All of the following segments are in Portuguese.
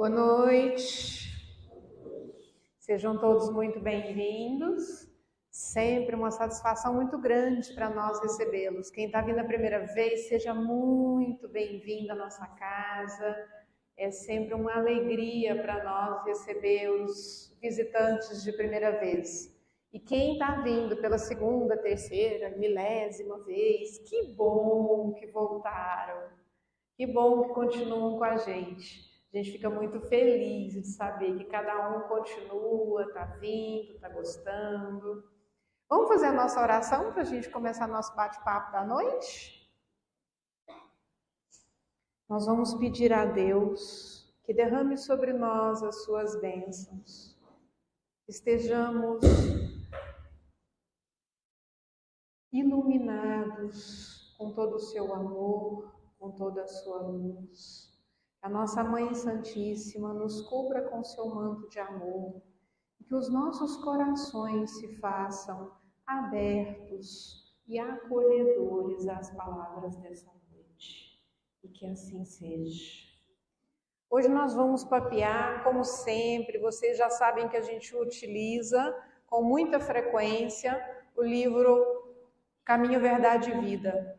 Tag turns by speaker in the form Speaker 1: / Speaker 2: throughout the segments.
Speaker 1: Boa noite, sejam todos muito bem-vindos, sempre uma satisfação muito grande para nós recebê-los. Quem está vindo a primeira vez, seja muito bem-vindo à nossa casa, é sempre uma alegria para nós receber os visitantes de primeira vez. E quem está vindo pela segunda, terceira, milésima vez, que bom que voltaram, que bom que continuam com a gente. A gente fica muito feliz de saber que cada um continua, está vindo, está gostando. Vamos fazer a nossa oração para a gente começar nosso bate-papo da noite? Nós vamos pedir a Deus que derrame sobre nós as suas bênçãos. Estejamos iluminados com todo o seu amor, com toda a sua luz. A nossa Mãe Santíssima nos cubra com seu manto de amor, e que os nossos corações se façam abertos e acolhedores às palavras dessa noite. E que assim seja. Hoje nós vamos papear, como sempre, vocês já sabem que a gente utiliza com muita frequência o livro Caminho, Verdade e Vida.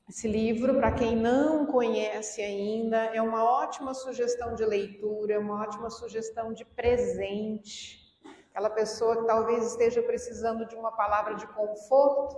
Speaker 1: Esse livro, para quem não conhece ainda, é uma ótima sugestão de leitura, é uma ótima sugestão de presente. Aquela pessoa que talvez esteja precisando de uma palavra de conforto,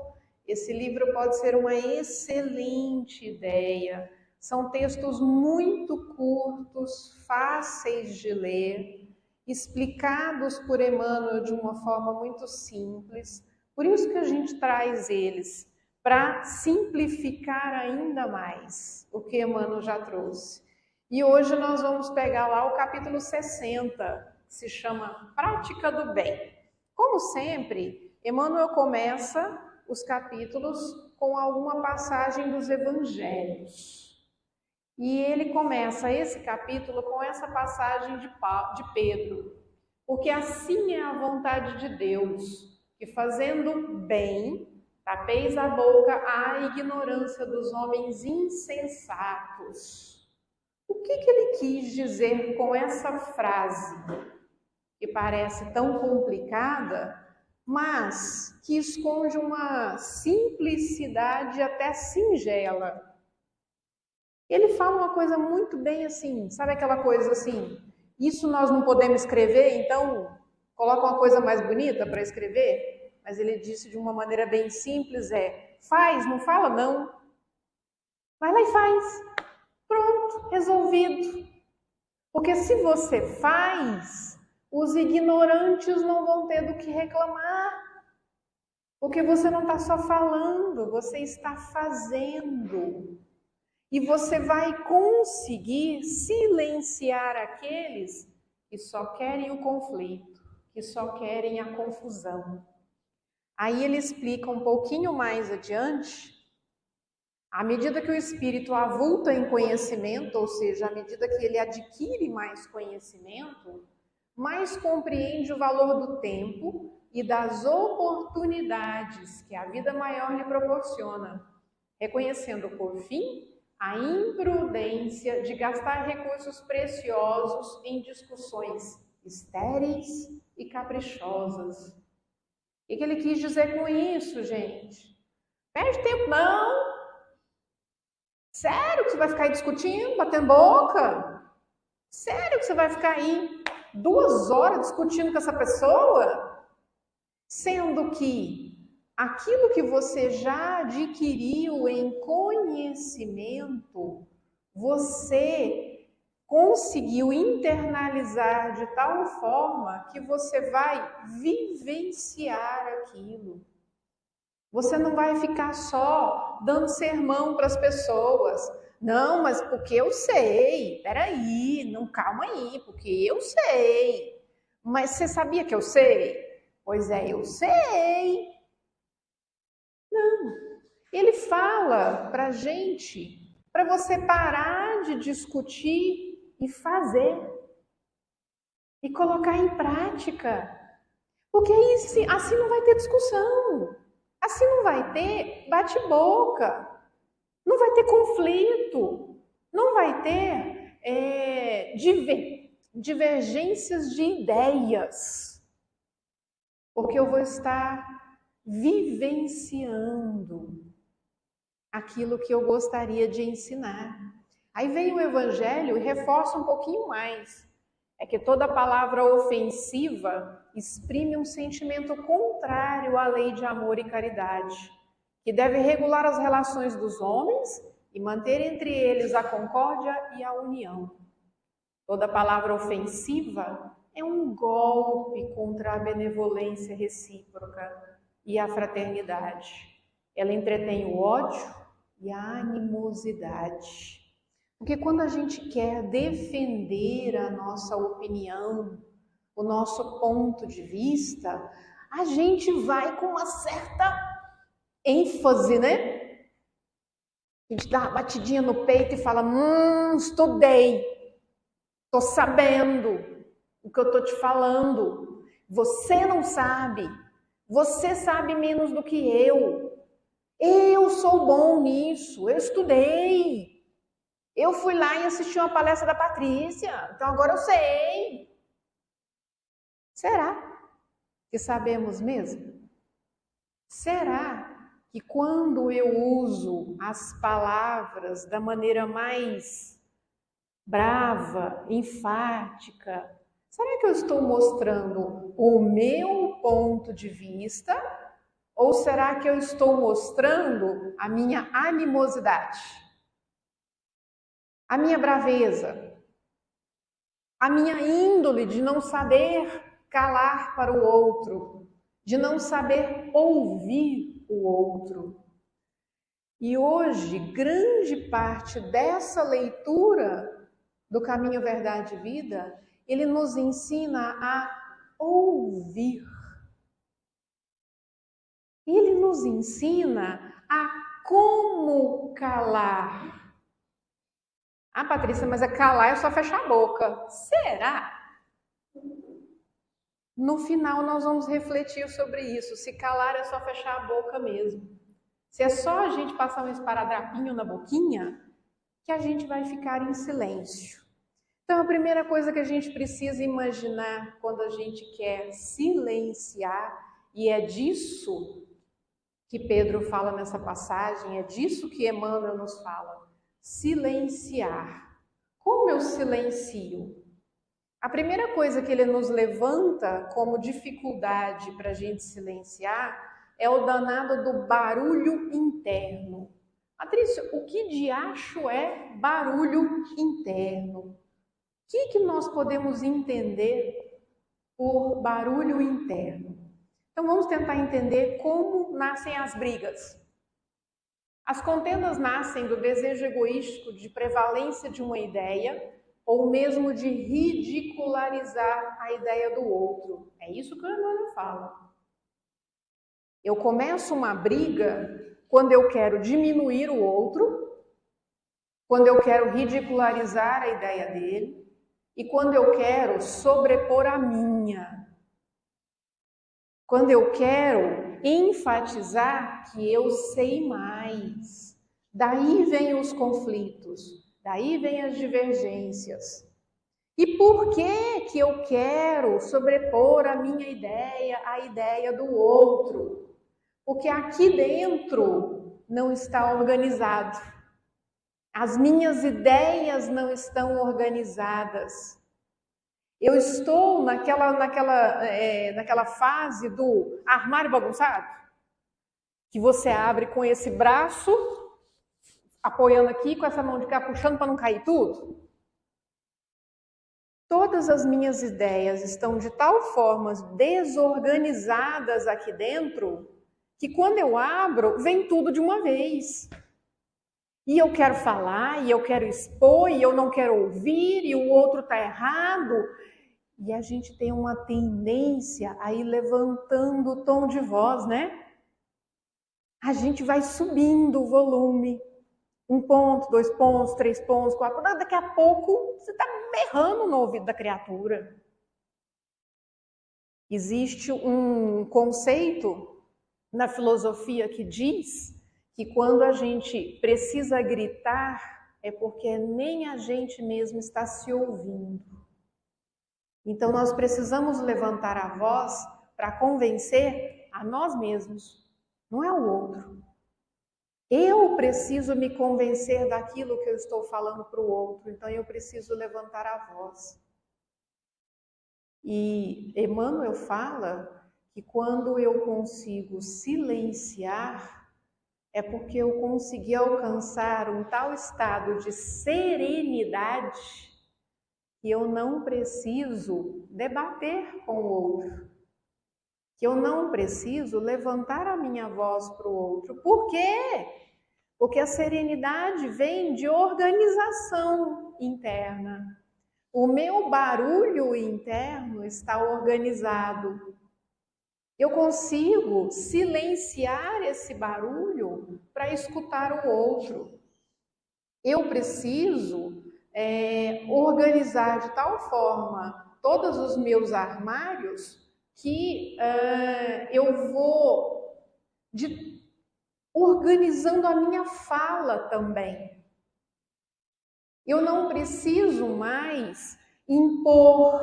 Speaker 1: esse livro pode ser uma excelente ideia. São textos muito curtos, fáceis de ler, explicados por Emmanuel de uma forma muito simples. Por isso que a gente traz eles, para simplificar ainda mais o que Emmanuel já trouxe. E hoje nós vamos pegar lá o capítulo 60, que se chama Prática do Bem. Como sempre, Emmanuel começa os capítulos com alguma passagem dos evangelhos. E ele começa esse capítulo com essa passagem de Pedro, porque assim é a vontade de Deus, que fazendo bem, tapeis a boca à ignorância dos homens insensatos. O que ele quis dizer com essa frase, que parece tão complicada, mas que esconde uma simplicidade até singela? Ele fala uma coisa muito bem assim, sabe aquela coisa assim, isso nós não podemos escrever, então coloca uma coisa mais bonita para escrever? Mas ele disse de uma maneira bem simples, faz, não fala não. Vai lá e faz. Pronto, resolvido. Porque se você faz, os ignorantes não vão ter do que reclamar. Porque você não está só falando, você está fazendo. E você vai conseguir silenciar aqueles que só querem o conflito, que só querem a confusão. Aí ele explica um pouquinho mais adiante, à medida que o espírito avulta em conhecimento, ou seja, à medida que ele adquire mais conhecimento, mais compreende o valor do tempo e das oportunidades que a vida maior lhe proporciona, reconhecendo por fim a imprudência de gastar recursos preciosos em discussões estéreis e caprichosas. O que ele quis dizer com isso, gente? Perde tempo não. Sério que você vai ficar aí discutindo, batendo boca? Sério que você vai ficar aí 2 horas discutindo com essa pessoa? Sendo que aquilo que você já adquiriu em conhecimento, você conseguiu internalizar de tal forma que você vai vivenciar aquilo. Você não vai ficar só dando sermão para as pessoas. Não, mas porque eu sei. Peraí, não, calma aí, porque eu sei. Mas você sabia que eu sei? Pois é, eu sei. Não. Ele fala para a gente, para você parar de discutir e fazer. E colocar em prática. Porque aí, assim não vai ter discussão. Assim não vai ter bate-boca. Não vai ter conflito. Não vai ter divergências de ideias, porque eu vou estar vivenciando aquilo que eu gostaria de ensinar. Aí vem o Evangelho e reforça um pouquinho mais. É que toda palavra ofensiva exprime um sentimento contrário à lei de amor e caridade, que deve regular as relações dos homens e manter entre eles a concórdia e a união. Toda palavra ofensiva é um golpe contra a benevolência recíproca e a fraternidade. Ela entretém o ódio e a animosidade. Porque quando a gente quer defender a nossa opinião, o nosso ponto de vista, a gente vai com uma certa ênfase, né? A gente dá uma batidinha no peito e fala, estudei, estou sabendo o que eu estou te falando. Você não sabe, você sabe menos do que eu. Eu sou bom nisso, eu estudei. Eu fui lá e assisti uma palestra da Patrícia, então agora eu sei. Será que sabemos mesmo? Será que quando eu uso as palavras da maneira mais brava, enfática, será que eu estou mostrando o meu ponto de vista? Ou será que eu estou mostrando a minha animosidade? A minha braveza, a minha índole de não saber calar para o outro, de não saber ouvir o outro. E hoje, grande parte dessa leitura do Caminho, Verdade e Vida, ele nos ensina a ouvir. Ele nos ensina a como calar. Ah, Patrícia, mas calar é só fechar a boca. Será? No final nós vamos refletir sobre isso. Se calar é só fechar a boca mesmo. Se é só a gente passar um esparadrapinho na boquinha, que a gente vai ficar em silêncio. Então a primeira coisa que a gente precisa imaginar quando a gente quer silenciar, e é disso que Pedro fala nessa passagem, é disso que Emmanuel nos fala. Silenciar. Como eu silencio? A primeira coisa que ele nos levanta como dificuldade para a gente silenciar é o danado do barulho interno. Patrícia, o que de acho é barulho interno? O que nós podemos entender por barulho interno? Então vamos tentar entender como nascem as brigas. As contendas nascem do desejo egoístico de prevalência de uma ideia ou mesmo de ridicularizar a ideia do outro. É isso que o Emmanuel fala. Eu começo uma briga quando eu quero diminuir o outro, quando eu quero ridicularizar a ideia dele e quando eu quero sobrepor a minha. Quando eu quero enfatizar que eu sei mais. Daí vem os conflitos, daí vem as divergências. E por que eu quero sobrepor a minha ideia à ideia do outro? Porque aqui dentro não está organizado. As minhas ideias não estão organizadas. Eu estou naquela fase do armário bagunçado, que você abre com esse braço, apoiando aqui, com essa mão de cá, puxando para não cair tudo. Todas as minhas ideias estão de tal forma desorganizadas aqui dentro, que quando eu abro, vem tudo de uma vez. E eu quero falar, e eu quero expor, e eu não quero ouvir, e o outro está errado. E a gente tem uma tendência a ir levantando o tom de voz, né? A gente vai subindo o volume. 1 ponto, 2 pontos, 3 pontos, 4 pontos. Daqui a pouco você está berrando no ouvido da criatura. Existe um conceito na filosofia que diz que quando a gente precisa gritar é porque nem a gente mesmo está se ouvindo. Então nós precisamos levantar a voz para convencer a nós mesmos, não é o outro. Eu preciso me convencer daquilo que eu estou falando para o outro, então eu preciso levantar a voz. E Emmanuel fala que quando eu consigo silenciar, é porque eu consegui alcançar um tal estado de serenidade que eu não preciso debater com o outro, que eu não preciso levantar a minha voz para o outro. Por quê? Porque a serenidade vem de organização interna. O meu barulho interno está organizado. Eu consigo silenciar esse barulho para escutar o outro. Eu preciso organizar de tal forma todos os meus armários que eu vou organizando a minha fala também. Eu não preciso mais impor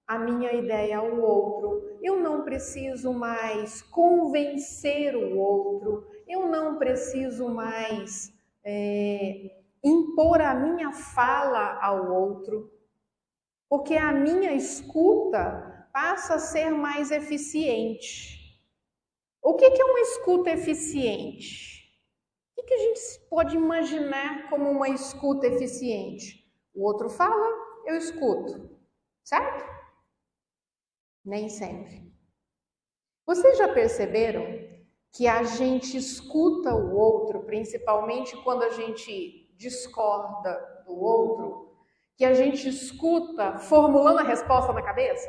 Speaker 1: a minha ideia ao outro. Eu não preciso mais convencer o outro. Eu não preciso mais impor a minha fala ao outro. Porque a minha escuta passa a ser mais eficiente. O que é uma escuta eficiente? O que a gente pode imaginar como uma escuta eficiente? O outro fala, eu escuto, certo? Nem sempre. Vocês já perceberam que a gente escuta o outro, principalmente quando a gente discorda do outro, que a gente escuta formulando a resposta na cabeça?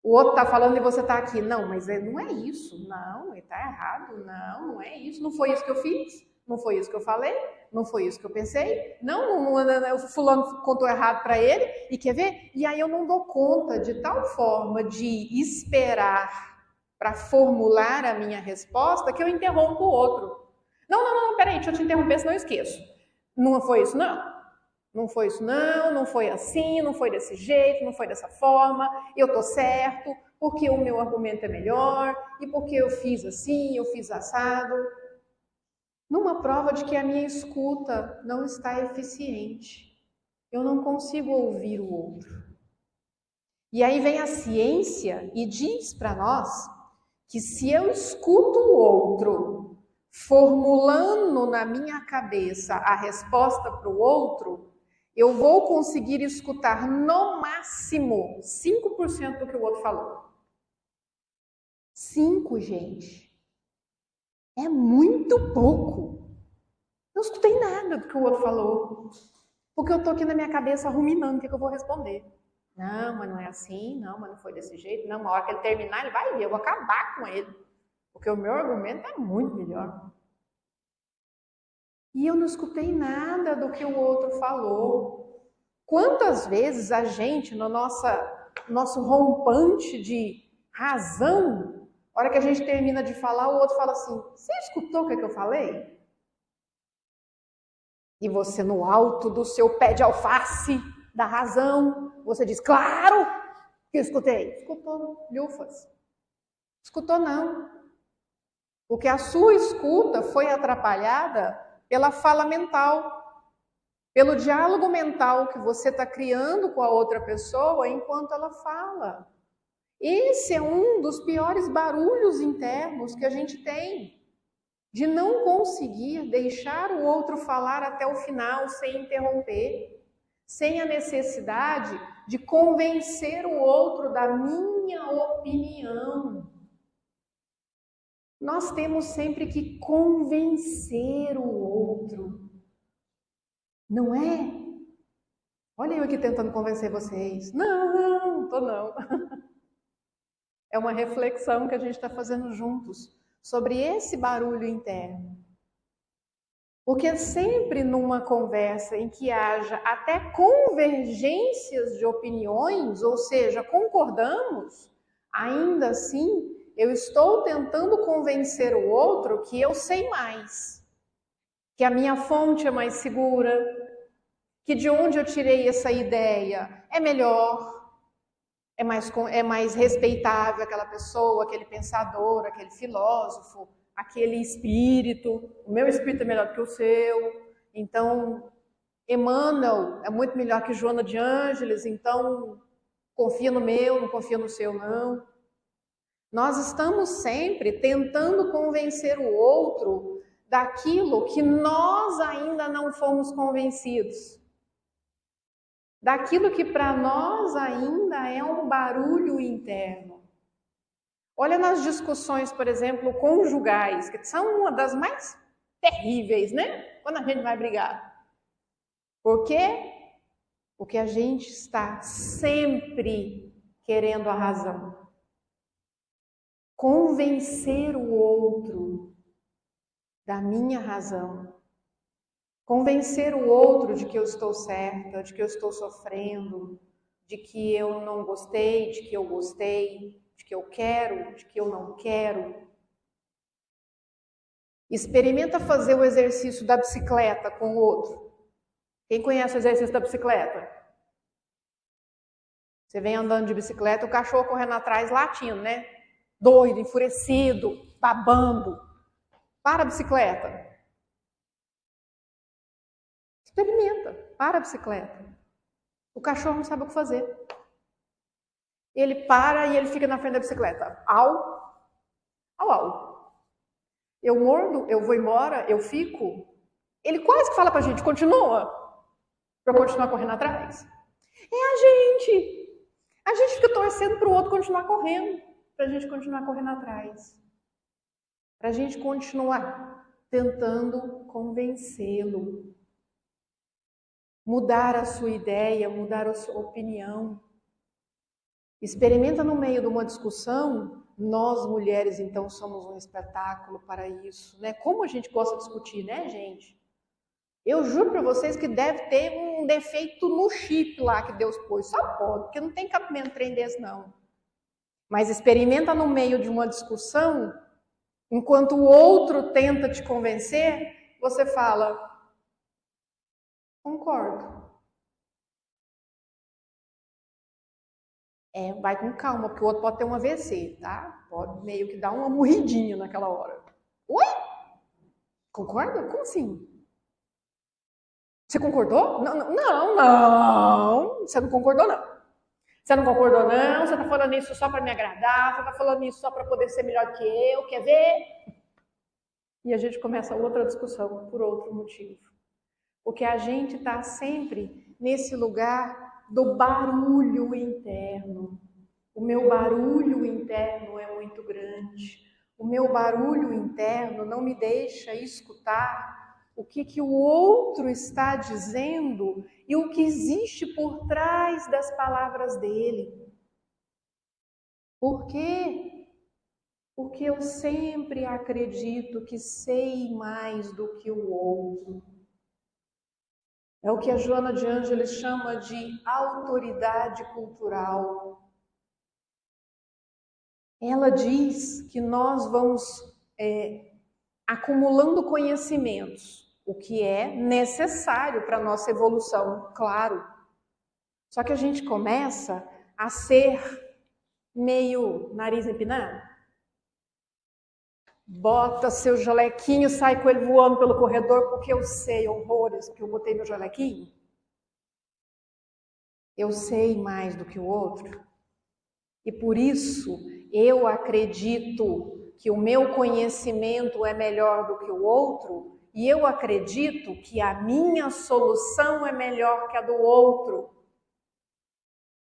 Speaker 1: O outro está falando e você está aqui. Não, mas não é isso. Não, ele está errado. Não, não é isso. Não foi isso que eu fiz. Não foi isso que eu falei. Não foi isso que eu pensei. Não, o fulano contou errado para ele. E quer ver? E aí eu não dou conta de tal forma de esperar para formular a minha resposta que eu interrompo o outro. Não, peraí, deixa eu te interromper, senão eu esqueço. Não foi isso, não. Não foi isso não foi assim, não foi desse jeito, não foi dessa forma, eu tô certo, porque o meu argumento é melhor, e porque eu fiz assim, eu fiz assado. Numa prova de que a minha escuta não está eficiente. Eu não consigo ouvir o outro. E aí vem a ciência e diz para nós que se eu escuto o outro, formulando na minha cabeça a resposta para o outro, eu vou conseguir escutar no máximo 5% do que o outro falou. 5, gente. É muito pouco. Eu não escutei nada do que o outro falou. Porque eu tô aqui na minha cabeça ruminando o que eu vou responder. Não, mas não é assim. Não, mas não foi desse jeito. Não, uma hora que ele terminar, ele vai ver. Eu vou acabar com ele. Porque o meu argumento é muito melhor. E eu não escutei nada do que o outro falou. Quantas vezes a gente, no nosso rompante de razão, a hora que a gente termina de falar, o outro fala assim, você escutou o que eu falei? E você, no alto do seu pé de alface da razão, você diz, claro que eu escutei. Escutou, lufas. Escutou não. Porque a sua escuta foi atrapalhada pela fala mental, pelo diálogo mental que você está criando com a outra pessoa enquanto ela fala. Esse é um dos piores barulhos internos que a gente tem, de não conseguir deixar o outro falar até o final sem interromper, sem a necessidade de convencer o outro da minha opinião. Nós temos sempre que convencer o outro, não é? Olha eu aqui tentando convencer vocês. Não, tô não. É uma reflexão que a gente está fazendo juntos sobre esse barulho interno. Porque sempre numa conversa em que haja até convergências de opiniões, ou seja, concordamos, ainda assim eu estou tentando convencer o outro que eu sei mais, que a minha fonte é mais segura, que de onde eu tirei essa ideia é melhor, é mais respeitável aquela pessoa, aquele pensador, aquele filósofo, aquele espírito. O meu espírito é melhor do que o seu. Então, Emmanuel é muito melhor que Joana de Ângeles, então confia no meu, não confia no seu, não. Nós estamos sempre tentando convencer o outro daquilo que nós ainda não fomos convencidos. Daquilo que para nós ainda é um barulho interno. Olha nas discussões, por exemplo, conjugais, que são uma das mais terríveis, né? Quando a gente vai brigar. Por quê? Porque a gente está sempre querendo a razão. Convencer o outro da minha razão. Convencer o outro de que eu estou certa, de que eu estou sofrendo, de que eu não gostei, de que eu gostei, de que eu quero, de que eu não quero. Experimenta fazer o exercício da bicicleta com o outro. Quem conhece o exercício da bicicleta? Você vem andando de bicicleta, o cachorro correndo atrás, latindo, né? Doido, enfurecido, babando. Para a bicicleta. Experimenta, para a bicicleta. O cachorro não sabe o que fazer. Ele para e ele fica na frente da bicicleta. Au, au, au. Eu mordo, eu vou embora, eu fico. Ele quase que fala pra gente, continua, pra eu continuar correndo atrás. É a gente. A gente fica torcendo pro outro continuar correndo, pra gente continuar correndo atrás. Pra gente continuar tentando convencê-lo. Mudar a sua ideia, mudar a sua opinião. Experimenta no meio de uma discussão, nós mulheres então somos um espetáculo para isso, né? Como a gente gosta de discutir, né, gente? Eu juro para vocês que deve ter um defeito no chip lá que Deus pôs, só pode, porque não tem cabimento trem desse não. Mas experimenta no meio de uma discussão, enquanto o outro tenta te convencer, você fala: concordo. Vai com calma, porque o outro pode ter um AVC, tá? Pode meio que dar uma morridinha naquela hora. Oi? Concorda? Como assim? Você concordou? Não. Você não concordou, não. Você não concordou, não. Você tá falando isso só para me agradar. Você tá falando isso só para poder ser melhor que eu. Quer ver? E a gente começa outra discussão por outro motivo. Porque a gente tá sempre nesse lugar do barulho interno. O meu barulho interno é muito grande. O meu barulho interno não me deixa escutar o que o outro está dizendo e o que existe por trás das palavras dele. Por quê? Porque eu sempre acredito que sei mais do que o outro. É o que a Joana de Ângeles chama de autoridade cultural. Ela diz que nós vamos acumulando conhecimentos, o que é necessário para a nossa evolução, claro. Só que a gente começa a ser meio nariz empinado. Bota seu jalequinho, sai com ele voando pelo corredor, porque eu sei horrores, porque eu botei meu jalequinho. Eu sei mais do que o outro. E por isso eu acredito que o meu conhecimento é melhor do que o outro, e eu acredito que a minha solução é melhor que a do outro.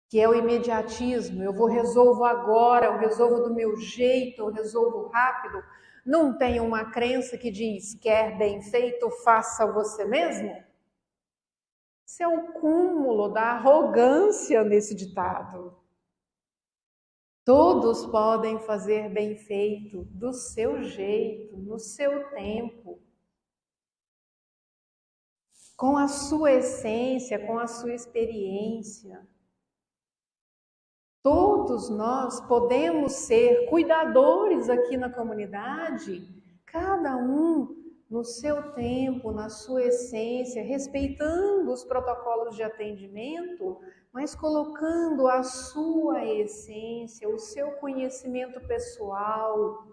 Speaker 1: Que é o imediatismo, eu resolvo agora, eu resolvo do meu jeito, eu resolvo rápido. Não tem uma crença que diz, quer bem feito, faça você mesmo? Isso é o cúmulo da arrogância nesse ditado. Todos podem fazer bem feito, do seu jeito, no seu tempo, com a sua essência, com a sua experiência. Todos nós podemos ser cuidadores aqui na comunidade, cada um no seu tempo, na sua essência, respeitando os protocolos de atendimento, mas colocando a sua essência, o seu conhecimento pessoal,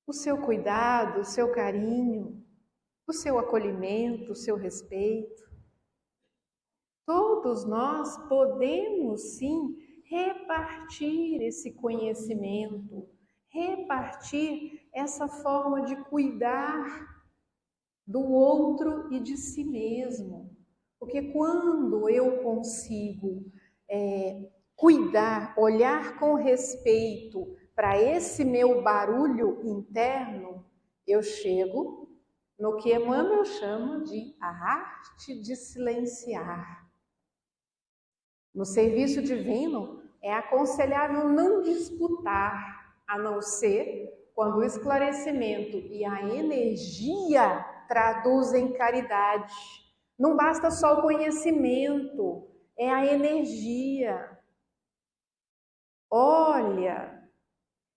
Speaker 1: o seu cuidado, o seu carinho, o seu acolhimento, o seu respeito. Todos nós podemos sim repartir esse conhecimento, repartir essa forma de cuidar do outro e de si mesmo. Porque quando eu consigo cuidar, olhar com respeito para esse meu barulho interno, eu chego no que Emmanuel chama de a arte de silenciar. No serviço divino, é aconselhável não disputar, a não ser quando o esclarecimento e a energia traduzem caridade. Não basta só o conhecimento, é a energia. Olha,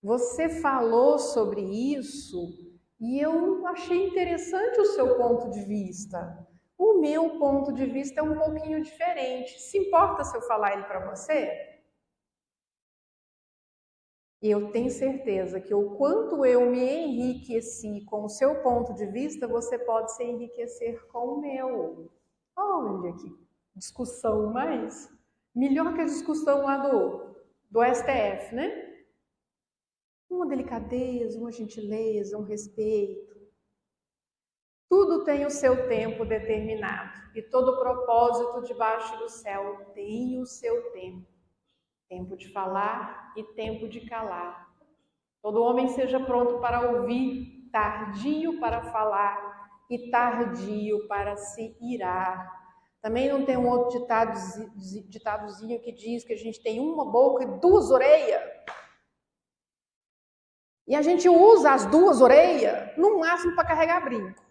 Speaker 1: você falou sobre isso e eu achei interessante o seu ponto de vista. O meu ponto de vista é um pouquinho diferente. Se importa se eu falar ele para você? E eu tenho certeza que o quanto eu me enriqueci com o seu ponto de vista, você pode se enriquecer com o meu. Olha que discussão mais melhor que a discussão lá do STF, né? Uma delicadeza, uma gentileza, um respeito. Tudo tem o seu tempo determinado e todo propósito debaixo do céu tem o seu tempo. Tempo de falar e tempo de calar. Todo homem seja pronto para ouvir, tardio para falar e tardio para se irar. Também não tem um outro ditadozinho que diz que a gente tem uma boca e duas orelhas? E a gente usa as duas orelhas no máximo para carregar brinco.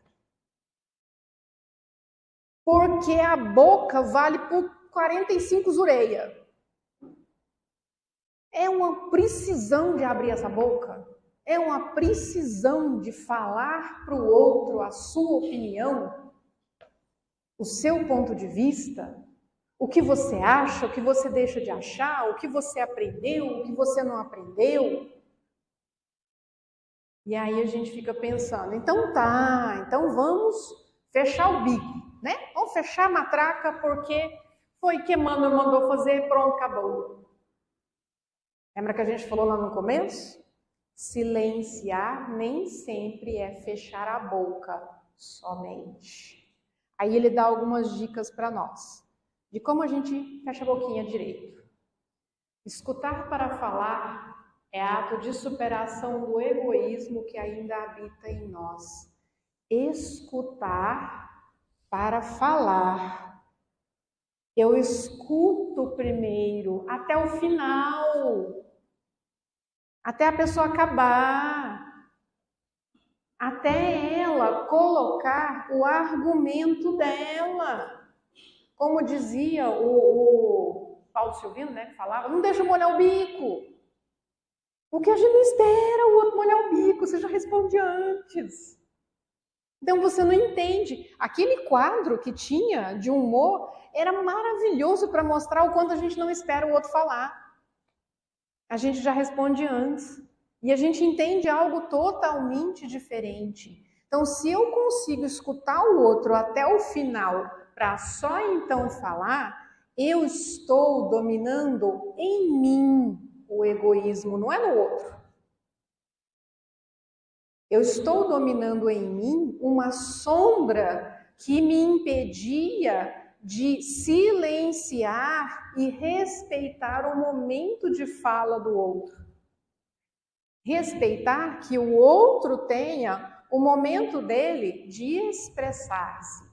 Speaker 1: Porque a boca vale por 45 orelhas. É uma precisão de abrir essa boca. É uma precisão de falar para o outro a sua opinião, o seu ponto de vista, o que você acha, o que você deixa de achar, o que você aprendeu, o que você não aprendeu. E aí a gente fica pensando, então vamos fechar o bico, né? Vamos fechar a matraca porque foi que Emmanuel mandou fazer, pronto, acabou. Lembra que a gente falou lá no começo? Silenciar nem sempre é fechar a boca somente. Aí ele dá algumas dicas para nós, de como a gente fecha a boquinha direito. Escutar para falar é ato de superação do egoísmo que ainda habita em nós. Escutar para falar. Eu escuto primeiro, até o final, até a pessoa acabar, até ela colocar o argumento dela. Como dizia o Paulo Silvino, né, que falava, não deixa molhar o bico. O que a gente não espera o outro molhar o bico, você já responde antes. Então você não entende. Aquele quadro que tinha de humor era maravilhoso para mostrar o quanto a gente não espera o outro falar. A gente já responde antes. E a gente entende algo totalmente diferente. Então, se eu consigo escutar o outro até o final, para só então falar, eu estou dominando em mim o egoísmo, não é no outro. Eu estou dominando em mim uma sombra que me impedia de silenciar e respeitar o momento de fala do outro. Respeitar que o outro tenha o momento dele de expressar-se.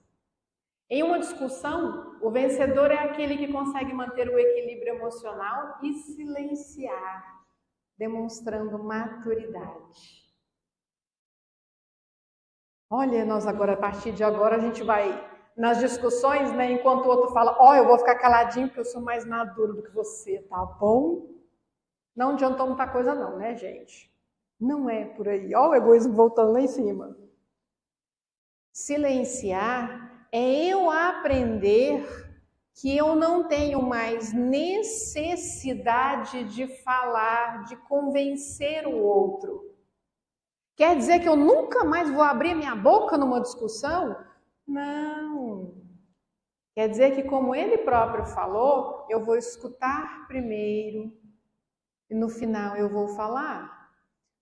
Speaker 1: Em uma discussão, o vencedor é aquele que consegue manter o equilíbrio emocional e silenciar, demonstrando maturidade. Olha, nós agora, a partir de agora, a gente vai nas discussões, né? Enquanto o outro fala, eu vou ficar caladinho porque eu sou mais maduro do que você, tá bom? Não adiantou muita coisa não, né, gente? Não é por aí. Ó o egoísmo voltando lá em cima. Silenciar é eu aprender que eu não tenho mais necessidade de falar, de convencer o outro. Quer dizer que eu nunca mais vou abrir minha boca numa discussão? Não. Quer dizer que, como ele próprio falou, eu vou escutar primeiro e no final eu vou falar.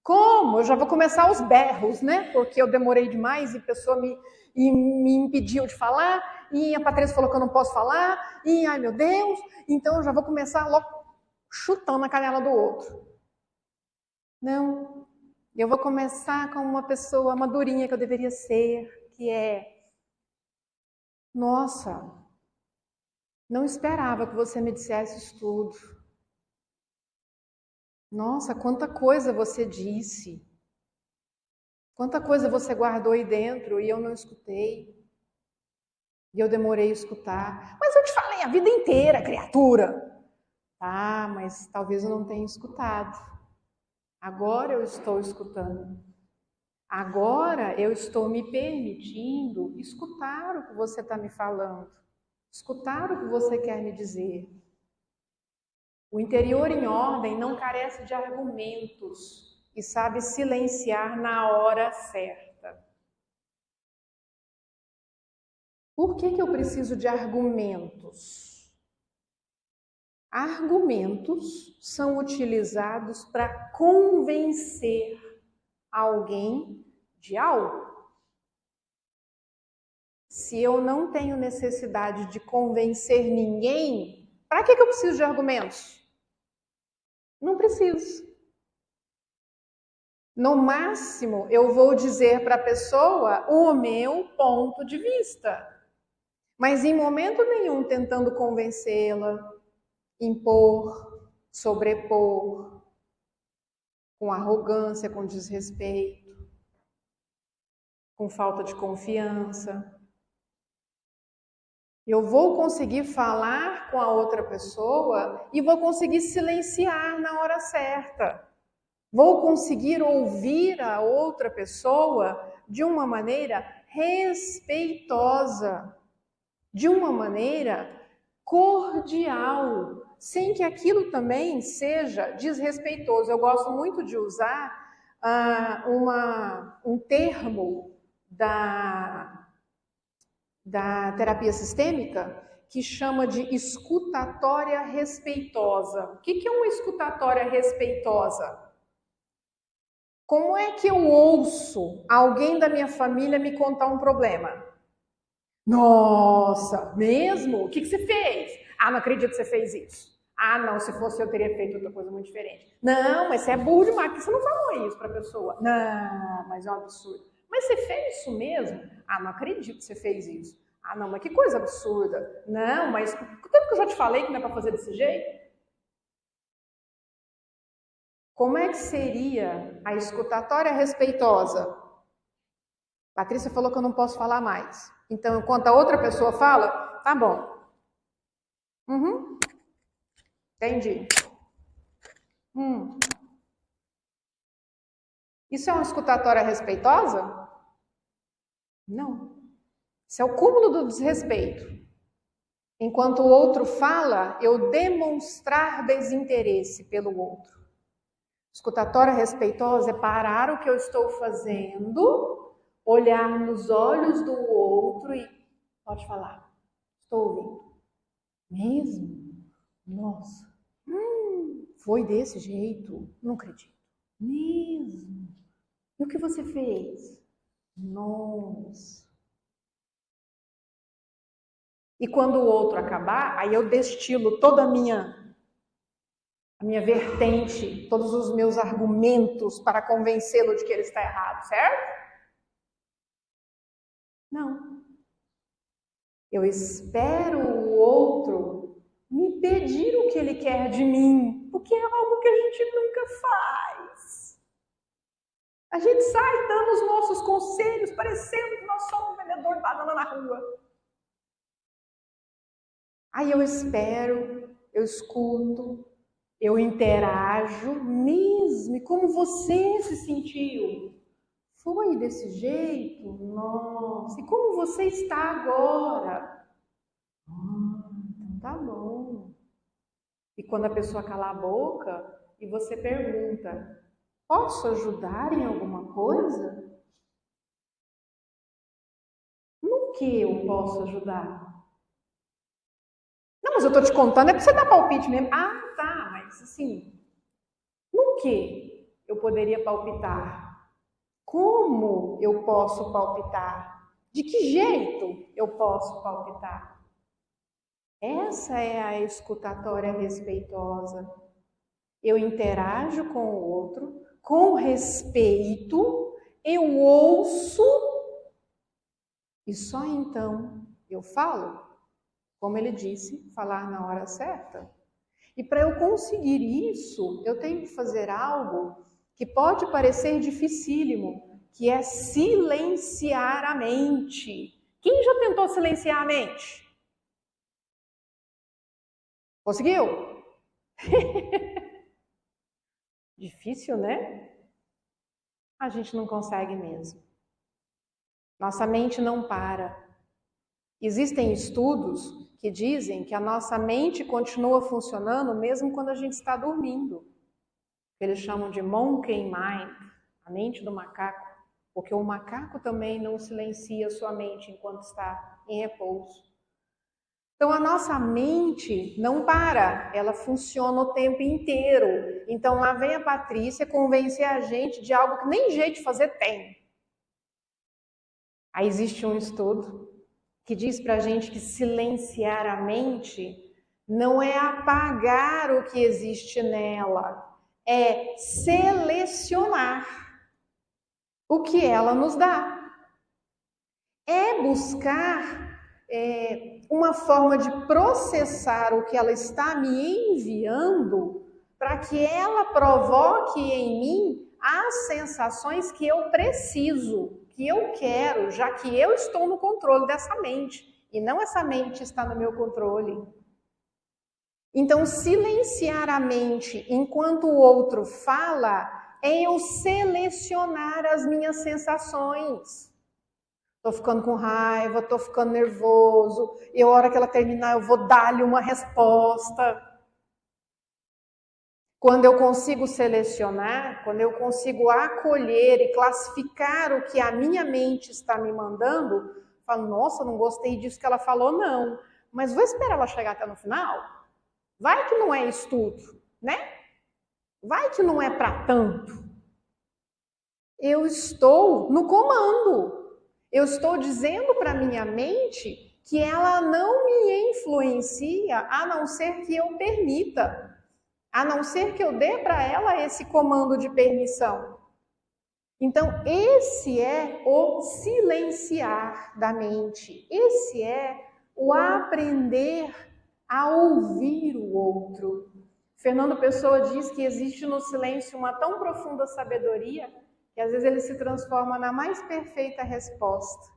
Speaker 1: Como? Eu já vou começar os berros, né? Porque eu demorei demais e a pessoa me impediu de falar, e a Patrícia falou que eu não posso falar, e ai meu Deus, então eu já vou começar logo chutando a canela do outro. Não, eu vou começar como uma pessoa madurinha que eu deveria ser, que é: nossa, não esperava que você me dissesse isso tudo. Nossa, quanta coisa você disse. Quanta coisa você guardou aí dentro e eu não escutei. E eu demorei a escutar. Mas eu te falei a vida inteira, criatura. Ah, mas talvez eu não tenha escutado. Agora eu estou escutando. Agora eu estou me permitindo escutar o que você está me falando. Escutar o que você quer me dizer. O interior em ordem não carece de argumentos e sabe silenciar na hora certa. Por que eu preciso de argumentos? Argumentos são utilizados para convencer alguém de algo. Se eu não tenho necessidade de convencer ninguém, para que eu preciso de argumentos? Não preciso. No máximo, eu vou dizer para a pessoa o meu ponto de vista. Mas em momento nenhum tentando convencê-la, impor, sobrepor, com arrogância, com desrespeito, com falta de confiança. Eu vou conseguir falar com a outra pessoa e vou conseguir silenciar na hora certa. Vou conseguir ouvir a outra pessoa de uma maneira respeitosa, de uma maneira cordial, sem que aquilo também seja desrespeitoso. Eu gosto muito de usar um termo da terapia sistêmica que chama de escutatória respeitosa. O que é uma escutatória respeitosa? Como é que eu ouço alguém da minha família me contar um problema? Nossa, mesmo? O que você fez? Ah, não acredito que você fez isso. Ah, não, se fosse eu teria feito outra coisa muito diferente. Não, mas você é burro demais, porque você não falou isso para a pessoa. Não, mas é um absurdo. Mas você fez isso mesmo? Ah, não acredito que você fez isso. Ah, não, mas que coisa absurda. Não, mas tanto que eu já te falei que não é para fazer desse jeito. Como é que seria a escutatória respeitosa? Patrícia falou que eu não posso falar mais. Então, enquanto a outra pessoa fala, tá bom. Entendi. Isso é uma escutatória respeitosa? Não. Isso é o cúmulo do desrespeito. Enquanto o outro fala, eu demonstrar desinteresse pelo outro. Escutatória respeitosa é parar o que eu estou fazendo, olhar nos olhos do outro e... Pode falar. Estou ouvindo. Mesmo? Nossa. Foi desse jeito? Não acredito. Mesmo? E o que você fez? Nossa. E quando o outro acabar, aí eu destilo toda a minha vertente, todos os meus argumentos para convencê-lo de que ele está errado, certo? Não. Eu espero o outro me pedir o que ele quer de mim, porque é algo que a gente nunca faz. A gente sai dando os nossos conselhos, parecendo que nós somos um vendedor de banana na rua. Aí eu espero, eu escuto, eu interajo mesmo. E como você se sentiu? Foi desse jeito? Nossa, e como você está agora? Então tá bom. E quando a pessoa cala a boca e você pergunta, posso ajudar em alguma coisa? No que eu posso ajudar? Não, mas eu tô te contando, é pra você dar palpite mesmo. Ah, tá, mas assim, no que eu poderia palpitar? Como eu posso palpitar? De que jeito eu posso palpitar? Essa é a escutatória respeitosa. Eu interajo com o outro, com respeito, eu ouço e só então eu falo. Como ele disse, falar na hora certa. E para eu conseguir isso, eu tenho que fazer algo que pode parecer dificílimo, que é silenciar a mente. Quem já tentou silenciar a mente? Conseguiu? Difícil, né? A gente não consegue mesmo. Nossa mente não para. Existem estudos que dizem que a nossa mente continua funcionando mesmo quando a gente está dormindo. Eles chamam de monkey mind, a mente do macaco, porque o macaco também não silencia sua mente enquanto está em repouso. Então a nossa mente não para, ela funciona o tempo inteiro. Então lá vem a Patrícia convencer a gente de algo que nem jeito de fazer tem. Aí existe um estudo que diz pra gente que silenciar a mente não é apagar o que existe nela, é selecionar o que ela nos dá. É buscar uma forma de processar o que ela está me enviando para que ela provoque em mim as sensações que eu preciso, que eu quero, já que eu estou no controle dessa mente e não essa mente está no meu controle. Então, silenciar a mente enquanto o outro fala é eu selecionar as minhas sensações. Estou ficando com raiva, estou ficando nervoso, e a hora que ela terminar eu vou dar-lhe uma resposta. Quando eu consigo selecionar, quando eu consigo acolher e classificar o que a minha mente está me mandando, falo, nossa, não gostei disso que ela falou, não. Mas vou esperar ela chegar até no final. Vai que não é estudo, né? Vai que não é para tanto. Eu estou no comando. Eu estou dizendo para minha mente que ela não me influencia a não ser que eu permita. A não ser que eu dê para ela esse comando de permissão. Então, esse é o silenciar da mente. Esse é o aprender a ouvir o outro. Fernando Pessoa diz que existe no silêncio uma tão profunda sabedoria que às vezes ele se transforma na mais perfeita resposta.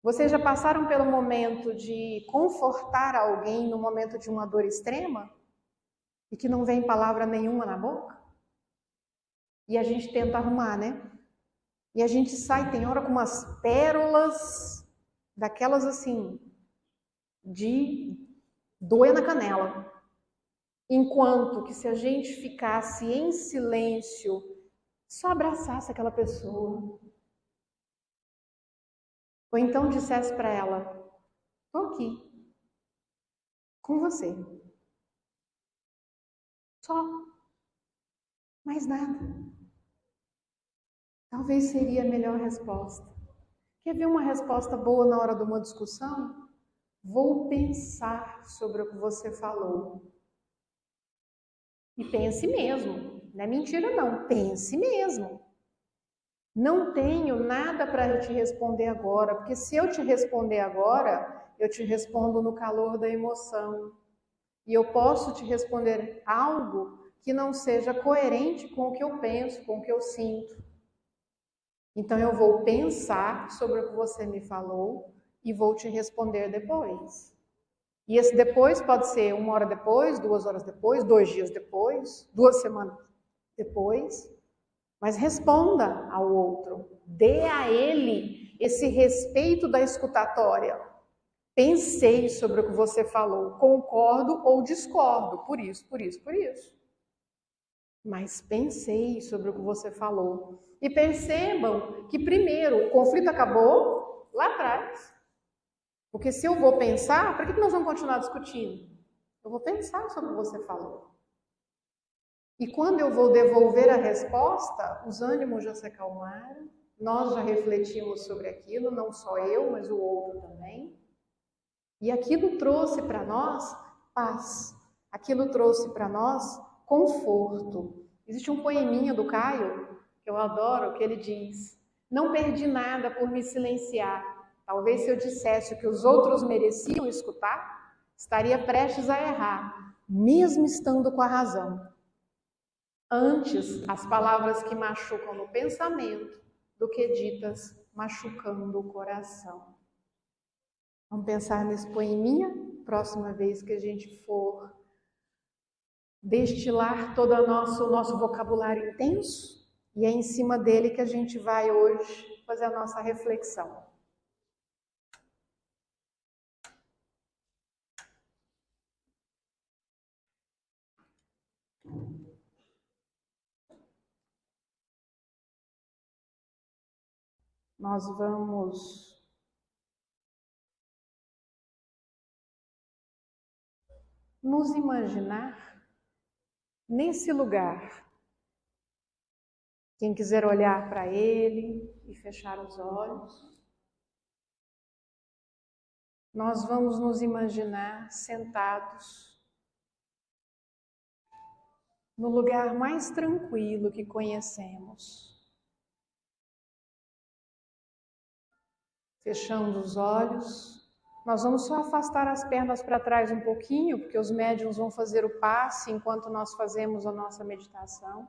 Speaker 1: Vocês já passaram pelo momento de confortar alguém no momento de uma dor extrema? E que não vem palavra nenhuma na boca? E a gente tenta arrumar, né? E a gente sai, tem hora, com umas pérolas, daquelas assim, de doer na canela. Enquanto que se a gente ficasse em silêncio, só abraçasse aquela pessoa. Ou então dissesse para ela, estou aqui, com você. Só. Mais nada. Talvez seria a melhor resposta. Quer ver uma resposta boa na hora de uma discussão? Vou pensar sobre o que você falou. E pense mesmo. Não é mentira não, pense mesmo. Não tenho nada para te responder agora, porque se eu te responder agora, eu te respondo no calor da emoção. E eu posso te responder algo que não seja coerente com o que eu penso, com o que eu sinto. Então eu vou pensar sobre o que você me falou e vou te responder depois. E esse depois pode ser 1 hora depois, 2 horas depois, 2 dias depois, 2 semanas depois. Mas responda ao outro, dê a ele esse respeito da escutatória. Pensei sobre o que você falou, concordo ou discordo, por isso. Mas pensei sobre o que você falou. E percebam que, primeiro, o conflito acabou lá atrás. Porque se eu vou pensar, para que nós vamos continuar discutindo? Eu vou pensar sobre o que você falou. E quando eu vou devolver a resposta, os ânimos já se acalmaram, nós já refletimos sobre aquilo, não só eu, mas o outro também. E aquilo trouxe para nós paz, aquilo trouxe para nós conforto. Existe um poeminha do Caio, que eu adoro, que ele diz: não perdi nada por me silenciar. Talvez se eu dissesse o que os outros mereciam escutar, estaria prestes a errar, mesmo estando com a razão. Antes, as palavras que machucam no pensamento do que ditas machucando o coração. Vamos pensar nesse poeminha? Próxima vez que a gente for destilar todo o nosso vocabulário intenso, e é em cima dele que a gente vai hoje fazer a nossa reflexão. Nós vamos nos imaginar nesse lugar. Quem quiser olhar para ele e fechar os olhos, nós vamos nos imaginar sentados no lugar mais tranquilo que conhecemos. Fechando os olhos, nós vamos só afastar as pernas para trás um pouquinho, porque os médiuns vão fazer o passe enquanto nós fazemos a nossa meditação.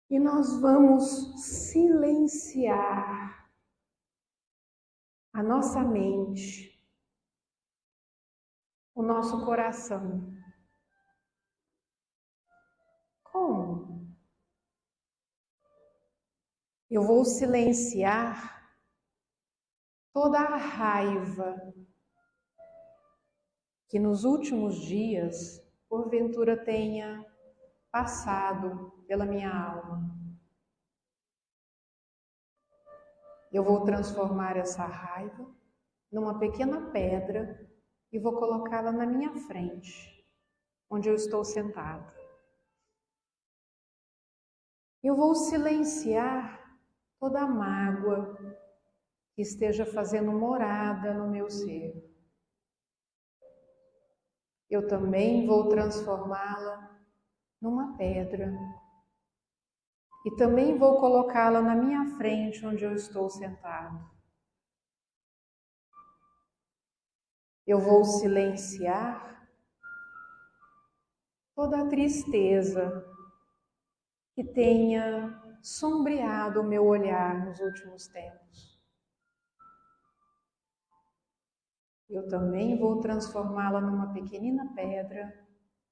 Speaker 1: E nós vamos silenciar a nossa mente, o nosso coração. Como? Eu vou silenciar toda a raiva que nos últimos dias, porventura, tenha passado pela minha alma. Eu vou transformar essa raiva numa pequena pedra e vou colocá-la na minha frente, onde eu estou sentado. Eu vou silenciar toda a mágoa que esteja fazendo morada no meu ser. Eu também vou transformá-la numa pedra e também vou colocá-la na minha frente, onde eu estou sentado. Eu vou silenciar toda a tristeza que tenha sombreado o meu olhar nos últimos tempos. Eu também vou transformá-la numa pequenina pedra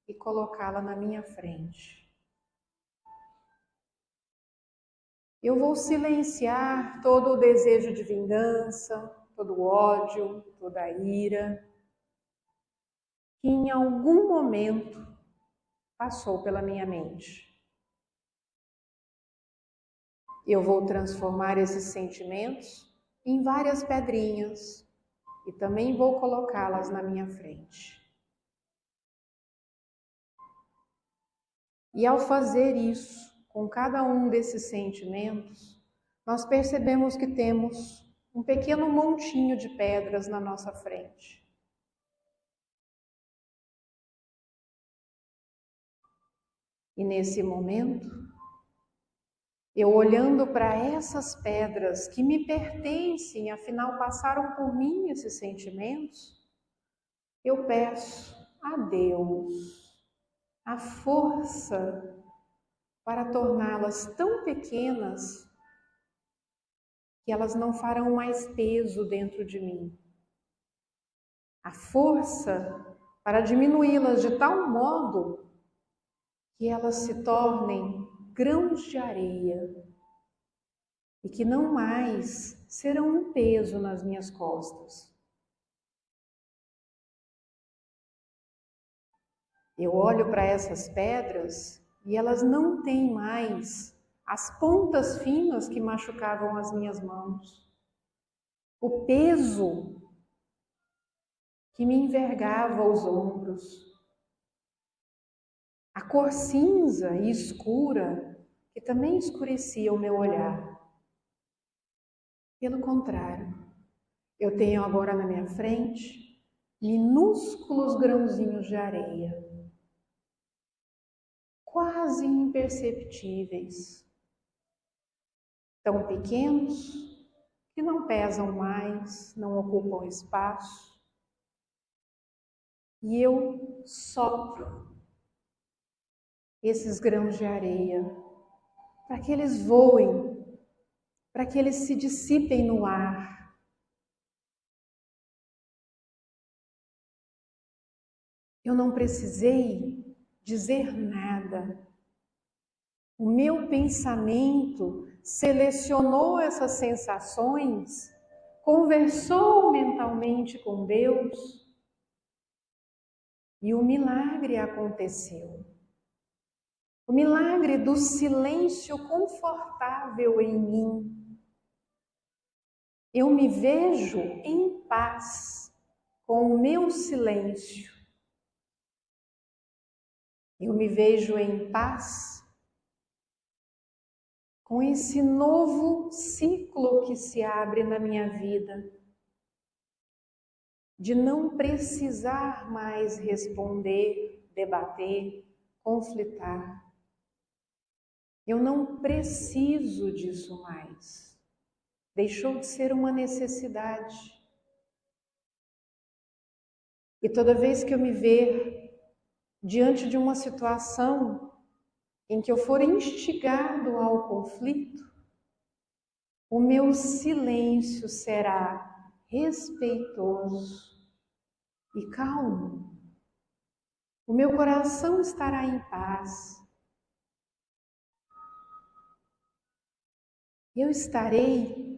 Speaker 1: e colocá-la na minha frente. Eu vou silenciar todo o desejo de vingança, todo o ódio, toda a ira, que em algum momento passou pela minha mente. Eu vou transformar esses sentimentos em várias pedrinhas e também vou colocá-las na minha frente. E ao fazer isso, com cada um desses sentimentos, nós percebemos que temos um pequeno montinho de pedras na nossa frente. E nesse momento, eu olhando para essas pedras que me pertencem, afinal passaram por mim esses sentimentos, eu peço a Deus a força para torná-las tão pequenas que elas não farão mais peso dentro de mim. A força para diminuí-las de tal modo que elas se tornem grãos de areia e que não mais serão um peso nas minhas costas. Eu olho para essas pedras e elas não têm mais as pontas finas que machucavam as minhas mãos, o peso que me envergava os ombros, a cor cinza e escura que também escurecia o meu olhar. Pelo contrário, eu tenho agora na minha frente minúsculos grãozinhos de areia, quase imperceptíveis, tão pequenos que não pesam mais, não ocupam espaço. E eu sopro esses grãos de areia para que eles voem, para que eles se dissipem no ar. Eu não precisei dizer nada. O meu pensamento selecionou essas sensações, conversou mentalmente com Deus e o milagre aconteceu. O milagre do silêncio confortável em mim. Eu me vejo em paz com o meu silêncio. Eu me vejo em paz com esse novo ciclo que se abre na minha vida, de não precisar mais responder, debater, conflitar. Eu não preciso disso mais. Deixou de ser uma necessidade. E toda vez que eu me ver diante de uma situação em que eu for instigado ao conflito, o meu silêncio será respeitoso e calmo. O meu coração estará em paz. Eu estarei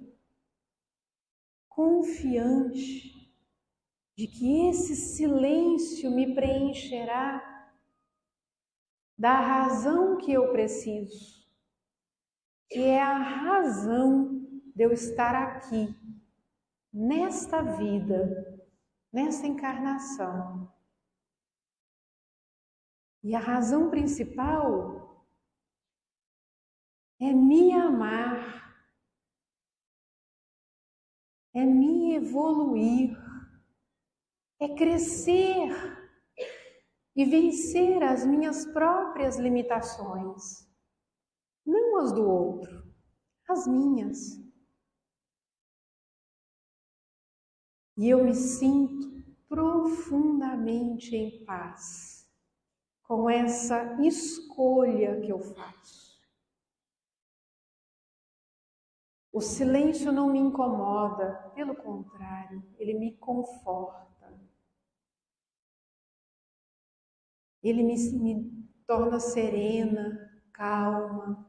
Speaker 1: confiante de que esse silêncio me preencherá da razão que eu preciso, que é a razão de eu estar aqui, nesta vida, nesta encarnação. E a razão principal é me amar, é me evoluir, é crescer e vencer as minhas próprias limitações, não as do outro, as minhas. E eu me sinto profundamente em paz com essa escolha que eu faço. O silêncio não me incomoda, pelo contrário, ele me conforta. Ele me torna serena, calma.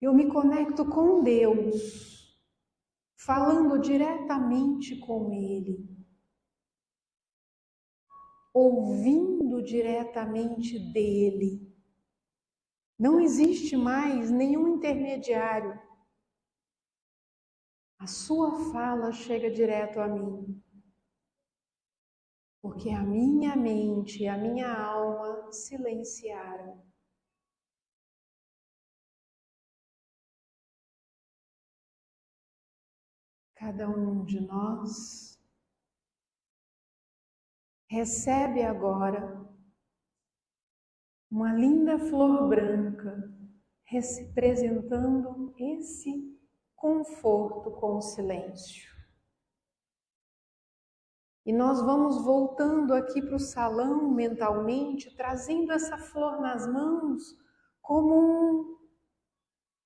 Speaker 1: Eu me conecto com Deus, falando diretamente com Ele, ouvindo diretamente dEle. Não existe mais nenhum intermediário. A sua fala chega direto a mim. Porque a minha mente e a minha alma silenciaram. Cada um de nós recebe agora uma linda flor branca, representando esse conforto com o silêncio. E nós vamos voltando aqui para o salão mentalmente, trazendo essa flor nas mãos como um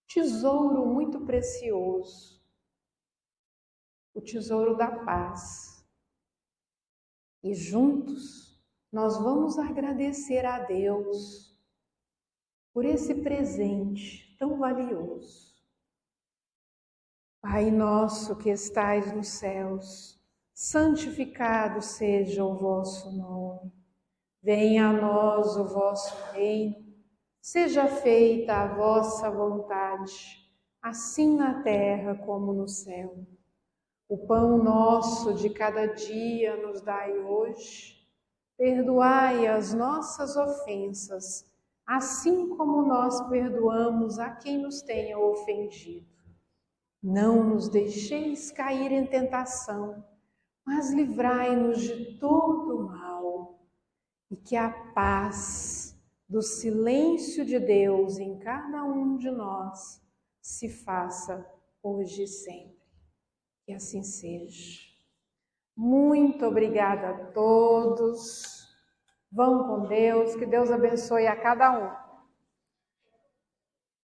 Speaker 1: tesouro muito precioso, o tesouro da paz. E juntos nós vamos agradecer a Deus por esse presente tão valioso. Pai nosso que estais nos céus, santificado seja o vosso nome. Venha a nós o vosso reino. Seja feita a vossa vontade, assim na terra como no céu. O pão nosso de cada dia nos dai hoje. Perdoai as nossas ofensas, assim como nós perdoamos a quem nos tenha ofendido. Não nos deixeis cair em tentação, mas livrai-nos de todo o mal. E que a paz do silêncio de Deus em cada um de nós se faça hoje e sempre. Que assim seja. Muito obrigada a todos. Vão com Deus, que Deus abençoe a cada um.